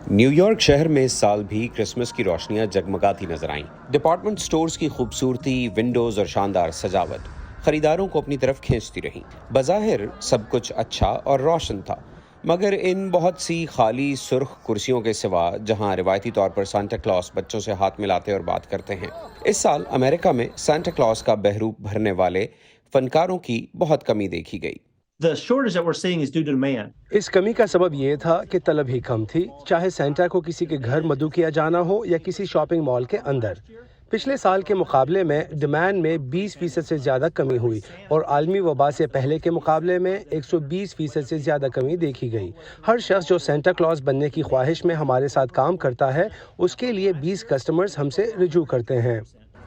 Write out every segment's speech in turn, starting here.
New York شہر میں اس سال بھی کرسمس کی روشنیاں جگمگاتی نظر آئیں۔ ڈپارٹمنٹ سٹورز کی خوبصورتی، ونڈوز اور شاندار سجاوٹ خریداروں کو اپنی طرف کھینچتی رہیں۔ بظاہر سب کچھ اچھا اور روشن تھا، مگر ان بہت سی خالی سرخ کرسیوں کے سوا جہاں روایتی طور پر سانتا کلاس بچوں سے ہاتھ ملاتے اور بات کرتے ہیں، اس سال امریکہ میں سانتا کلاس کا بہروپ بھرنے والے فنکاروں کی بہت کمی دیکھی گئی۔ The shortage that we're seeing is due to demand. اس کمی کا سبب یہ تھا کہ طلب ہی کم تھی، چاہے سینٹا کو کسی کے گھر مدعو کیا جانا ہو یا کسی شاپنگ مال کے اندر۔ پچھلے سال کے مقابلے میں ڈیمانڈ میں 20% سے زیادہ کمی ہوئی اور عالمی وبا سے پہلے کے مقابلے میں 120% سے زیادہ کمی دیکھی گئی۔ ہر شخص جو سینٹا کلاس بننے کی خواہش میں ہمارے ساتھ کام کرتا ہے، اس کے لیے 20 کسٹمرز ہم سے رجوع کرتے ہیں۔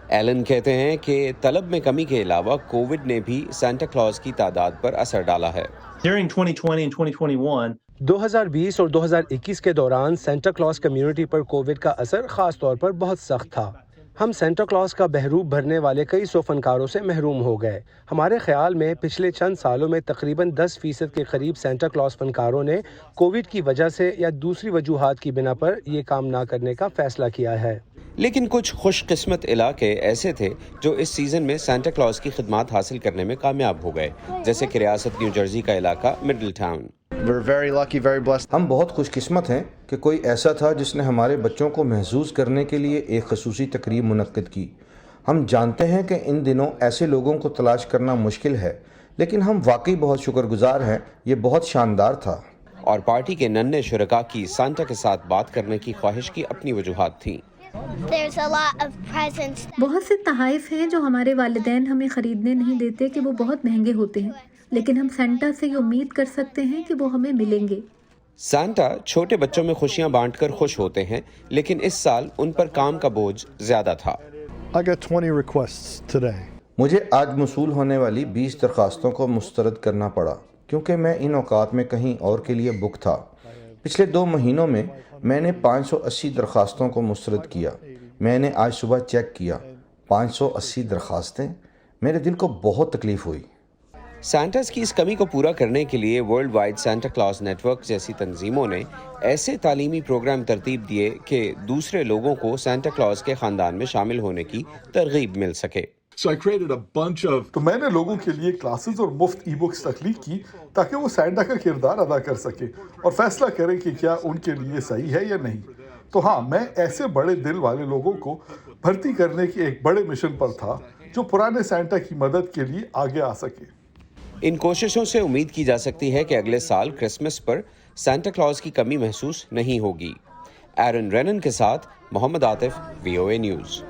ایلن کہتے ہیں کہ طلب میں کمی کے علاوہ کووڈ نے بھی سانتا کلاس کی تعداد پر اثر ڈالا ہے۔ During 2020 and 2021, 2020 اور 2021 کے دوران سینٹا کلاس کمیونٹی پر کووڈ کا اثر خاص طور پر بہت سخت تھا۔ ہم سینٹا کلاس کا بہروپ بھرنے والے کئی سو فنکاروں سے محروم ہو گئے۔ ہمارے خیال میں پچھلے چند سالوں میں تقریباً 10% کے قریب سینٹا کلاس فنکاروں نے کووڈ کی وجہ سے یا دوسری وجوہات کی بنا پر یہ کام نہ کرنے کا فیصلہ کیا ہے۔ لیکن کچھ خوش قسمت علاقے ایسے تھے جو اس سیزن میں سانتا کلاس کی خدمات حاصل کرنے میں کامیاب ہو گئے، جیسے کہ ریاست نیو جرسی کا علاقہ middle town. We're very lucky, very blessed. ہم بہت خوش قسمت ہیں کہ کوئی ایسا تھا جس نے ہمارے بچوں کو محظوظ کرنے کے لیے ایک خصوصی تقریب منعقد کی۔ ہم جانتے ہیں کہ ان دنوں ایسے لوگوں کو تلاش کرنا مشکل ہے، لیکن ہم واقعی بہت شکر گزار ہیں۔ یہ بہت شاندار تھا۔ اور پارٹی کے ننھے شرکاء کی سانتا کے ساتھ بات کرنے کی خواہش کی اپنی وجوہات تھیں۔ There's a lot of presents. بہت سے تحائف ہیں جو ہمارے والدین ہمیں خریدنے نہیں دیتے کہ وہ بہت مہنگے ہوتے ہیں، لیکن ہم سانتا سے یہ امید کر سکتے ہیں کہ وہ ہمیں ملیں گے۔ سانتا چھوٹے بچوں میں خوشیاں بانٹ کر خوش ہوتے ہیں، لیکن اس سال ان پر کام کا بوجھ زیادہ تھا۔ I got 20 requests today. مجھے آج موصول ہونے والی 20 درخواستوں کو مسترد کرنا پڑا کیونکہ میں ان اوقات میں کہیں اور کے لیے بک تھا۔ پچھلے 2 مہینوں میں نے 580 درخواستوں کو مسترد کیا۔ میں نے آج صبح چیک کیا، 580 درخواستیں، میرے دل کو بہت تکلیف ہوئی۔ سانٹاز کی اس کمی کو پورا کرنے کے لیے world wide Santa Claus network جیسی تنظیموں نے ایسے تعلیمی پروگرام ترتیب دیے کہ دوسرے لوگوں کو سانتا کلاس کے خاندان میں شامل ہونے کی ترغیب مل سکے۔ So I created a bunch of تو میں نے لوگوں کے لیے کلاسز اور مفت ای بکس تخلیق کی تاکہ وہ سینٹا کا کردار ادا کر سکیں اور فیصلہ کریں کہ کیا ان کے لیے صحیح ہے یا نہیں۔ تو ہاں، میں ایسے بڑے دل والے لوگوں کو بھرتی کرنے کے ایک بڑے مشن پر تھا جو پرانے سینٹا کی مدد کے لیے آگے آ سکے۔ ان کوششوں سے امید کی جا سکتی ہے کہ اگلے سال کرسمس پر سانتا کلاس کی کمی محسوس نہیں ہوگی۔ ایرن رینن کے ساتھ محمد عاطف، VOA نیوز۔